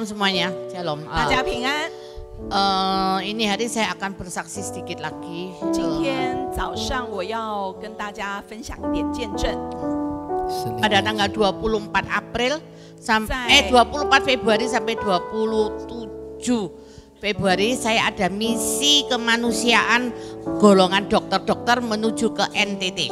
Shalom semuanya, Shalom. 大家平安。 Ini hari saya akan bersaksi sedikit lagi. 今天早上我要跟大家分享一点见证。 Pada tanggal 24 April sampai 24 Februari sampai 27 Februari saya ada misi kemanusiaan golongan dokter-dokter menuju ke NTT.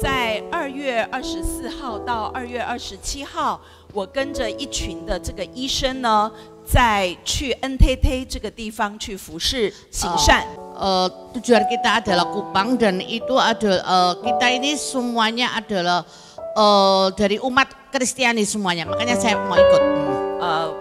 在2月24号到2月27号，我跟着一群的这个医生呢，在去 NTT 这个地方去服侍行善。 Tujuan kita adalah Kupang dan itu adalah kita ini semuanya adalah dari umat Kristiani semuanya, makanya saya mau ikut.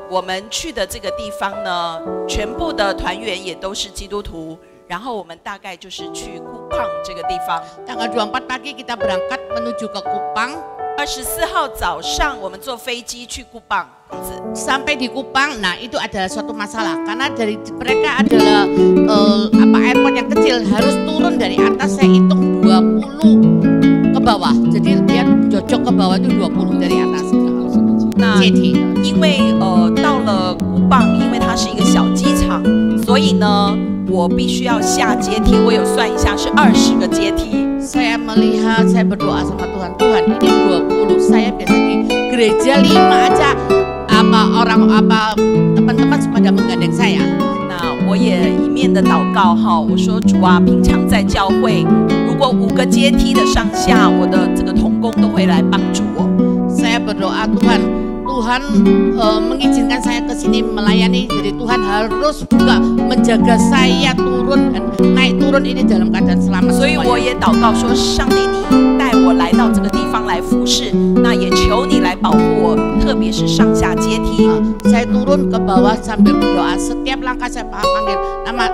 我们去的这个地方呢，全部的团员也都是基督徒。 然后我们大概就是去Kupang这个地方。 Tanggal 24 pagi kita berangkat menuju ke Kupang. 24号早上我们坐飞机去Kupang. Sampai di Kupang, nah itu adalah suatu masalah karena dari mereka adalah airport yang kecil, harus turun dari atas saya hitung 20 ke bawah. Jadi dia cocok ke bawah itu 20 dari atas. 那因为到了Kupang，因为它是一个小机场，所以呢。 我必须要下阶梯，我有算一下是20个阶梯。 Saya melihat, saya berdoa sama Tuhan, Tuhan ini 20, saya biasa di gereja 5 aja, teman-teman pada menggandeng saya. 那我也一面的祷告哈，我说主啊，平常在教会，如果5个阶梯的上下，我的这个同工都会来帮助我。 Saya berdoa Tuhan mengizinkan saya ke sini melayani, jadi Tuhan harus juga menjaga saya turun dan naik turun ini dalam keadaan selamat. 所以我也祷告说，上帝你带我来到这个地方来服侍，那也求你来保护我，特别是上下阶梯。 Saya turun ke bawah sambil berdoa, setiap langkah saya panggil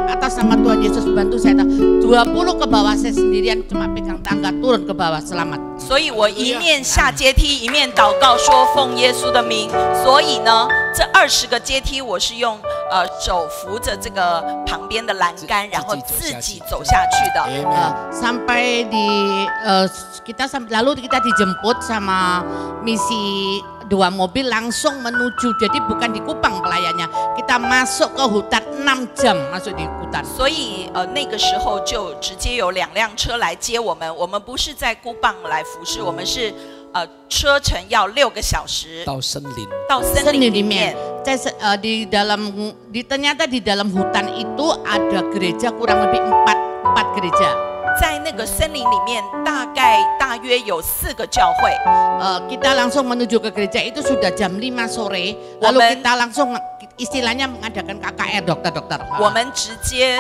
atas nama Tuhan Yesus bantu saya. 20 ke bawah saya sendirian cuma pegang tangga turun ke bawah selamat. 所以我一面下阶梯，一面祷告说奉耶稣的名。所以呢，这20个阶梯我是用手扶着这个旁边的栏杆，然后自己走下去的。Sampai di lalu kita dijemput sama misi 2 mobil langsung menuju, jadi bukan di Kupang pelayannya, kita masuk ke hutan 6 jam masuk di hutan. 所以那个时候就直接有2辆车来接我们，我们不是在Kupang来服侍，我们是车程要6个小时到森林里面。 ternyata di dalam hutan itu ada gereja kurang lebih 4 gereja. 在那个森林里面，大约有4个教会。 Kita langsung menuju ke gereja itu sudah jam 5 sore. Lalu kita langsung istilahnya mengadakan KKR dokter-dokter. 我们直接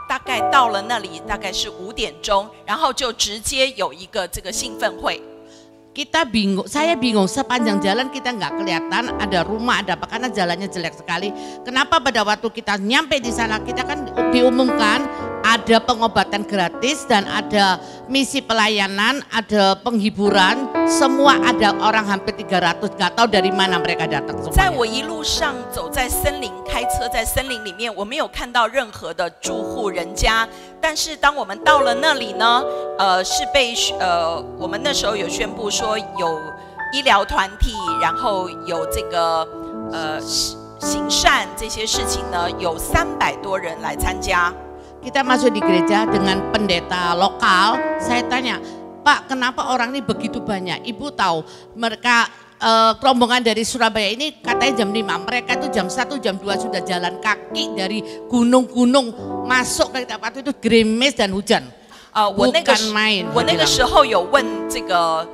大概到了那里，大概是5点钟，然后就直接有一个这个兴奋会。 Kita bingung, saya bingung sepanjang jalan kita nggak kelihatan ada rumah ada apa karena jalannya jelek sekali. Kenapa pada waktu kita nyampe di sana kita kan diumumkan ada pengobatan gratis dan ada misi pelayanan, ada penghiburan, semua ada orang hampir 300, nggak tahu dari mana mereka datang semuanya. 在我一路上走在森林，开车在森林里面，我没有看到任何的住户人家。但是当我们到了那里呢，是被我们那时候有宣布说有医疗团体，然后有这个行善这些事情呢，有300多人来参加。 Kita masuk di gereja dengan pendeta lokal. Saya tanya, Pak, kenapa orang ini begitu banyak? Ibu tahu mereka rombongan dari Surabaya ini katanya jam 5. Mereka itu jam 1, jam 2 sudah jalan kaki dari gunung-gunung masuk ke tempat itu gerimis dan hujan. Bukan main. 我那个时候有问这个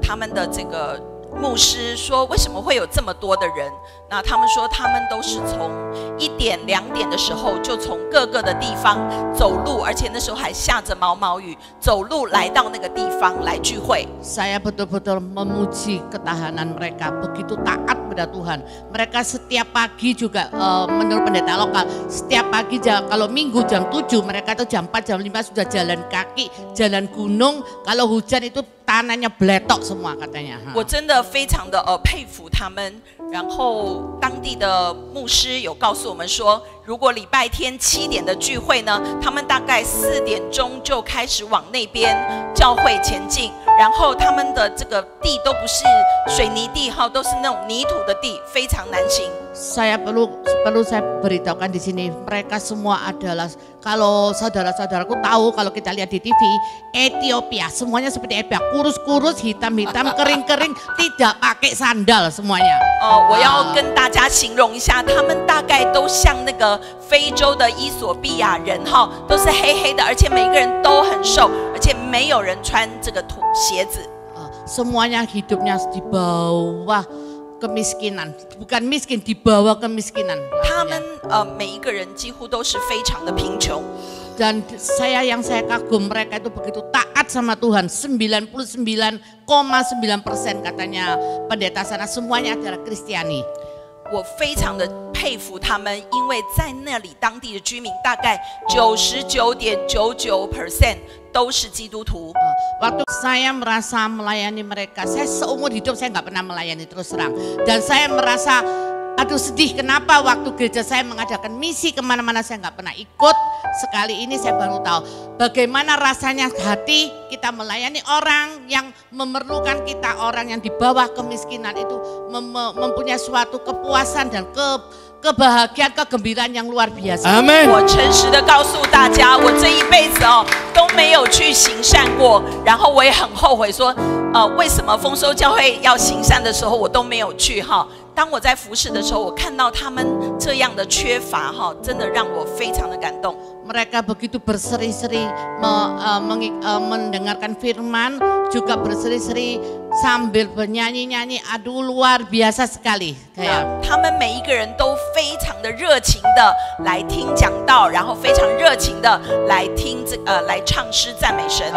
他们的这个牧师说，为什么会有这么多的人？那他们说他们都是从1点2点的时候就从各个的地方走路，而且那时候还下着毛毛雨，走路来到那个地方来聚会。 Saya betul-betul memuji ketahanan mereka, begitu taat pada Tuhan. Mereka setiap pagi juga menurut pendeta lokal, setiap pagi kalau minggu jam 7 mereka tuh jam 4, jam 5 sudah jalan kaki, jalan gunung. Kalau hujan itu tanahnya beletok semua katanya. 我真的非常的佩服他们。然后当地的牧师有告诉我们说，如果礼拜天7点的聚会呢，他们大概4点钟就开始往那边教会前进，然后他们的这个地都不是水泥地哈，都是那种泥土的地，非常难行。Saya perlu saya beritahukan di sini, mereka semua adalah, kalau saudara-saudaraku tahu, kalau kita lihat di TV, Ethiopia semuanya seperti Ethiopia, kurus-kurus, hitam-hitam, kering-kering, tidak pakai sandal semuanya. 我要跟大家形容一下，他们大概都像那个非洲的伊索比亚人哈，都是黑黑的，而且每个人都很瘦，而且没有人穿这个鞋子。Semuanya hidupnya di bawah kemiskinan, bukan miskin, di bawah kemiskinan. 他们每一个人几乎都是非常的贫穷。Dan yang saya kagum, mereka itu begitu taat sama Tuhan. 99,9% katanya pendeta sana, semuanya adalah Kristiani. 我非常的佩服他们，因为在那里当地的居民大概99.99% 都是基督徒。Waktu saya merasa melayani mereka, saya seumur hidup saya nggak pernah melayani terus terang. Dan saya merasa, aduh sedih, kenapa waktu gereja saya mengadakan misi kemana-mana saya nggak pernah ikut. Sekali ini saya baru tahu bagaimana rasanya hati kita melayani orang yang memerlukan kita, orang yang di bawah kemiskinan itu mempunyai suatu kepuasan dan kebahagiaan, kegembiraan yang luar biasa. Amin. 我诚实的告诉大家，我这一辈子都没有去行善过，然后我也很后悔说，为什么丰收教会要行善的时候我都没有去哈。当我在服侍的时候，我看到他们这样的缺乏哈，真的让我非常的感动。Mereka begitu berseri-seri mendengarkan firman, juga berseri-seri sambil bernyanyi-nyanyi, aduh luar biasa sekali. 他们每一个人都非常的热情的来听讲道，然后非常热情的来听来唱诗赞美神。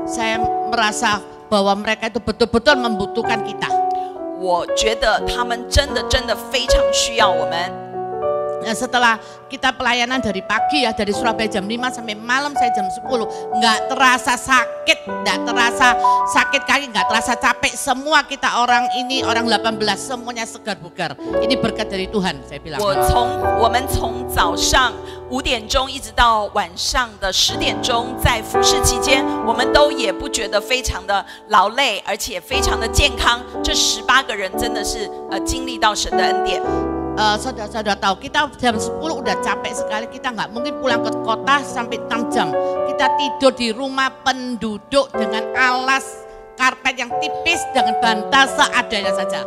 Saya merasa bahwa mereka itu betul-betul membutuhkan kita. 我觉得他们真的非常需要我们。Setelah kita pelayanan dari pagi ya, dari Surabaya jam 5 sampai malam saya jam 10, nggak terasa sakit, nggak terasa sakit kaki, nggak terasa capek. Semua kita orang ini, orang 18 semuanya segar bugar. Ini berkat dari Tuhan, saya bilang. 我们从早上5点钟一直到晚上的10点钟，在服侍期间，我们都也不觉得非常的劳累，而且非常的健康。这18个人真的是经历到神的恩典。Saudara-saudara tahu, kita jam 10 udah capek sekali, kita nggak mungkin pulang ke kota sampai 6 jam. Kita tidur di rumah penduduk dengan alas karpet yang tipis, dengan bantal seadanya saja.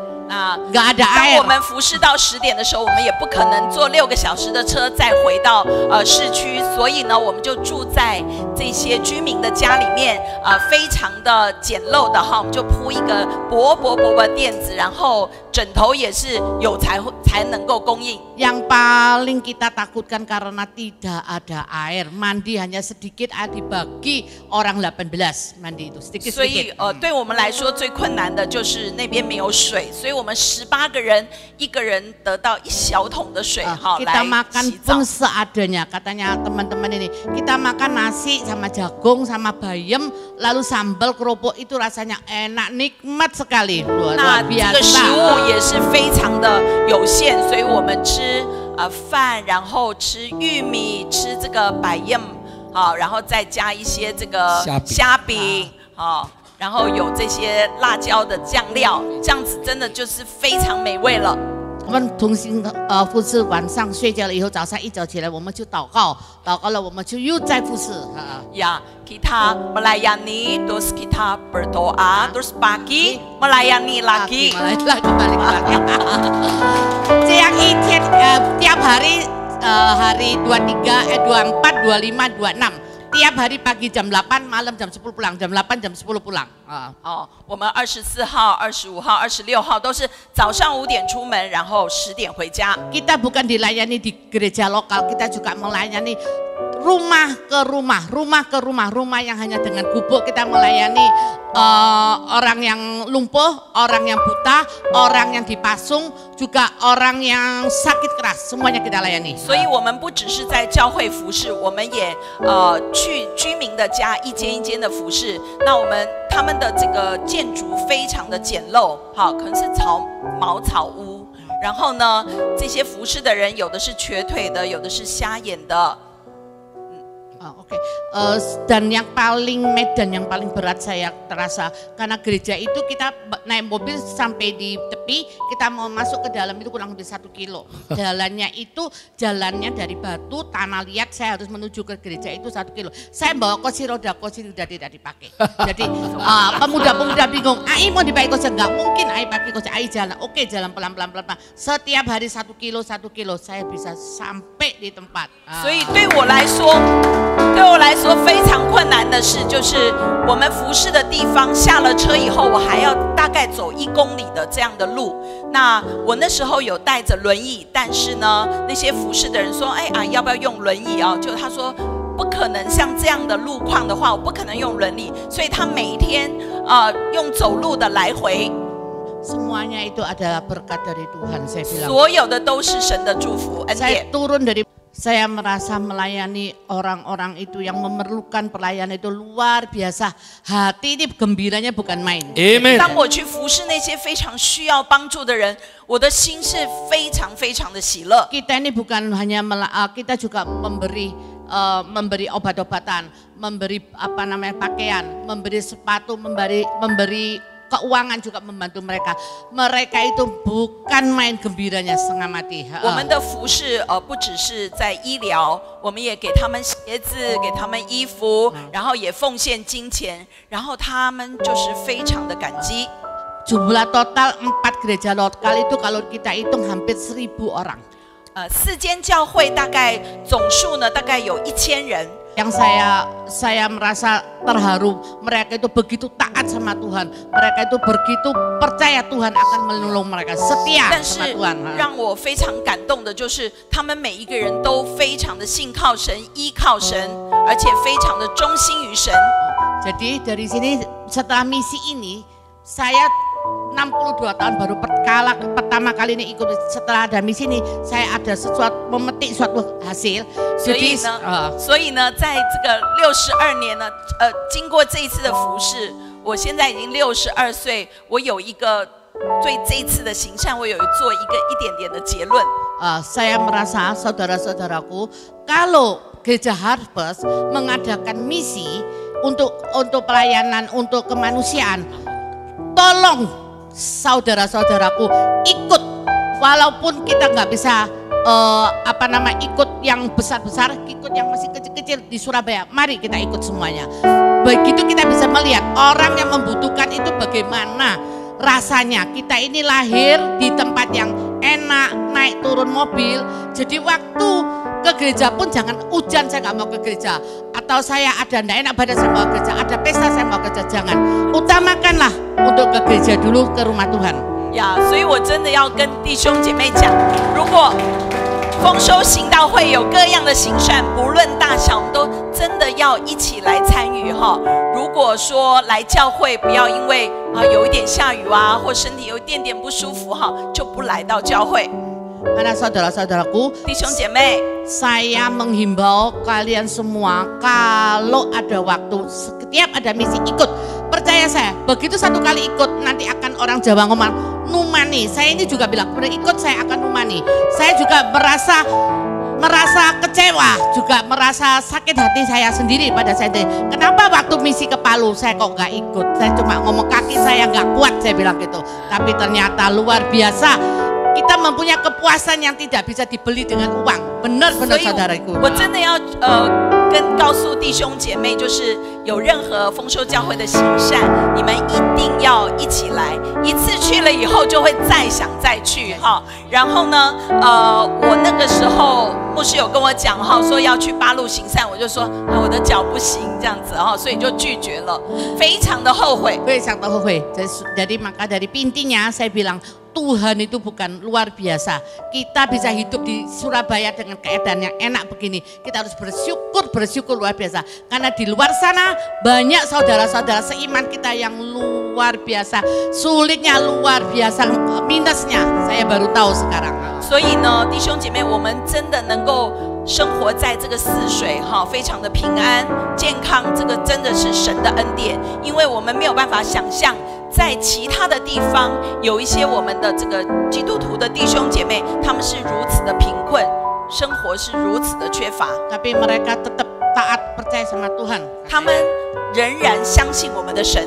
nggak ada air. 当我们服侍到10点的时候，我们也不可能坐6个小时的车再回到市区，所以呢，我们就住在这些居民的家里面，非常的简陋的哈，我们就铺一个薄的垫子，然后枕头也是有才能够供应。Yang paling kita takutkan karena tidak ada air, mandi hanya sedikit, dibagi orang 18 mandi itu sedikit-sedikit. 所以对我们来说最困难的就是那边没有水，所以我们18个人，一个人得到1小桶的水哈， kita 来 makan 洗澡。 pun seadanya, katanya teman-teman ini. Kita makan nasi sama jagung sama bayam, lalu sambal kerupuk itu rasanya enak, nikmat sekali, luar 那这个食 biasa. 物也是非常的有限，所以我们吃饭，然后吃玉米，吃这个百叶，好，然后再加一些这个虾饼，好，然后有这些辣椒的酱料，这样子真的就是非常美味了。 我们同行服侍，晚上睡觉了以后，早上一早起来，我们就祷告，祷告了，我们就又在服侍。Ya, kita melayani, terus kita berdoa, terus pagi melayani lagi. Kembali lagi. 这样一天tiap hari hari 23, 24, 25, 26. Tiap hari pagi jam 8, malam jam 10 pulang, jam 8, jam 10 pulang. 我们24号、25号、26号都是早上5点出门，然后10点回家。 Kita bukan dilayani di gereja lokal, kita juga melayani rumah ke rumah, rumah yang hanya dengan gubuk. Kita melayani orang yang lumpuh, orang yang buta, orang yang dipasung, juga orang yang sakit keras, semuanya kita layani. 所以我们不只是在教会服侍，我们也去居民的家一间一间的服侍。那他们的这个建筑非常的简陋，好，可能是茅草屋。然后呢，这些服侍的人有的是瘸腿的，有的是瞎眼的。Oke. Dan yang paling medan yang paling berat saya terasa karena gereja itu kita naik mobil sampai di tepi, kita mau masuk ke dalam itu kurang lebih 1 kilo. Jalannya dari Batu tanah liat, saya harus menuju ke gereja itu 1 kilo. Saya bawa kursi roda tidak dipakai. Jadi pemuda-pemuda bingung, Ai mau dipakai kursi, nggak mungkin Ai pakai kursi, Ai jalan. Oke, jalan pelan-pelan. Setiap hari 1 kilo saya bisa sampai di tempat. 所以对我来说非常困难的事，就是我们服侍的地方下了车以后，我还要大概走1公里的这样的路。那我那时候有带着轮椅，但是呢，那些服侍的人说，要不要用轮椅啊？就他说不可能，像这样的路况的话，我不可能用轮椅，所以他每一天用走路的来回。 Semuanya itu adalah berkat dari Tuhan, saya bilang. 所有的都是神的祝福恩典。 Saya merasa melayani orang-orang itu yang memerlukan pelayanan itu luar biasa. Hati ini gembiranya bukan main. Amen. 当我去服侍那些非常需要帮助的人，我的心是非常非常的喜乐。 Kita ini bukan hanya kita juga memberi obat-obatan, memberi pakaian, memberi sepatu, memberi keuangan juga membantu mereka. Mereka itu bukan main gembiranya setengah mati. 我们的服侍不只是在医疗，我们也给他们鞋子，给他们衣服，然后也奉献金钱，然后他们就是非常的感激。 Jumlah total 4 gereja lokal itu kalau kita hitung hampir 1000 orang. 4间教会大概总数呢，大概有1000人。 Yang saya merasa terharu, mereka itu begitu taat sama Tuhan, mereka itu begitu percaya Tuhan akan menolong mereka, setia sama Tuhan. 但是让我非常感动的就是，他们每一个人都非常的信靠神、依靠神，而且非常的忠心于神。 Jadi dari sini setelah misi ini, saya 62 tahun baru pertama kali ini ikut. Setelah ada misi ini, saya ada memetik suatu hasil. 所以呢，在这个62年呢，经过这一次的服侍，我现在已经62岁，我有一个对这一次的行善，我有做一点点的结论。 Saya merasa saudara-saudaraku, kalau Gereja Harvest mengadakan misi untuk pelayanan, untuk kemanusiaan, tolong saudara-saudaraku ikut, walaupun kita nggak bisa ikut yang besar-besar, ikut yang masih kecil-kecil di Surabaya. Mari kita ikut semuanya. Begitu kita bisa melihat orang yang membutuhkan itu bagaimana rasanya. Kita ini lahir di tempat yang enak, naik turun mobil. Jadi waktu ke gereja pun jangan hujan saya nggak mau ke gereja, atau saya ada nggak enak badan saya mau ke gereja, ada pesta saya mau ke gereja, jangan. Utamakanlah untuk ke gereja dulu, ke rumah Tuhan. 所以我真的要跟弟兄姐妹讲，如果丰收行道会有各样的行善，不论大小，我们都真的要一起来参与哈。如果说来教会，不要因为有一点下雨啊，或身体有一点点不舒服哈，就不来到教会。 Karena saudara-saudaraku, 弟兄姐妹， saya menghimbau kalian semua kalau ada waktu, setiap ada misi ikut. Percaya saya, begitu satu kali ikut nanti akan orang Jawa ngomong numani. Saya ini juga bilang, ikut saya akan numani. Saya juga merasa kecewa, juga merasa sakit hati saya sendiri pada saya sendiri. Kenapa waktu misi ke Palu saya kok nggak ikut? Saya cuma ngomong kaki saya nggak kuat, saya bilang gitu. Tapi ternyata luar biasa. Kita mempunyai kepuasan yang tidak bisa dibeli dengan uang. Benar-benar saudaraku. 我真的要告诉弟兄姐妹，就是有任何丰收教会的行善，你们一定要一起来。一次去了以后，就会再想再去哈。然后呢，我那个时候牧师有跟我讲哈，说要去八路行善，我就说我的脚不行这样子哈，所以就拒绝了，非常的后悔。非常的后悔。Jadi maka dari intinya saya bilang, Tuhan itu bukan luar biasa. Kita bisa hidup di Surabaya dengan keadaan yang enak begini. Kita harus bersyukur luar biasa. Karena di luar sana banyak saudara-saudara seiman kita yang luar biasa. Sulitnya luar biasa, minusnya saya baru tahu sekarang. 所以呢，弟兄姐妹，我们真的能够生活在这个泗水哈，非常的平安健康，这个真的是神的恩典，因为我们没有办法想象。 在其他的地方，有一些我们的这个基督徒的弟兄姐妹，他们是如此的贫困，生活是如此的缺乏。Tapi mereka tetap taat percaya sama Tuhan. 他们仍然相信我们的神。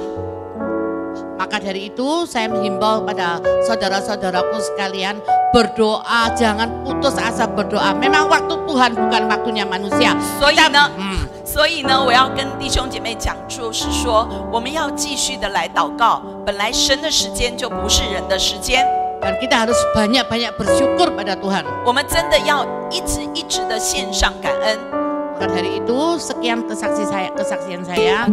Maka dari itu saya menghimbau pada saudara-saudaraku sekalian, berdoa, jangan putus asa berdoa. Memang waktu Tuhan bukan waktunya manusia. 所以呢，我要跟弟兄姐妹讲，就是说，我们要继续的来祷告。本来神的时间就不是人的时间， Dan kita harus banyak-banyak bersyukur pada Tuhan. 我们真的要一直的献上感恩。 Maka dari itu sekian kesaksian saya.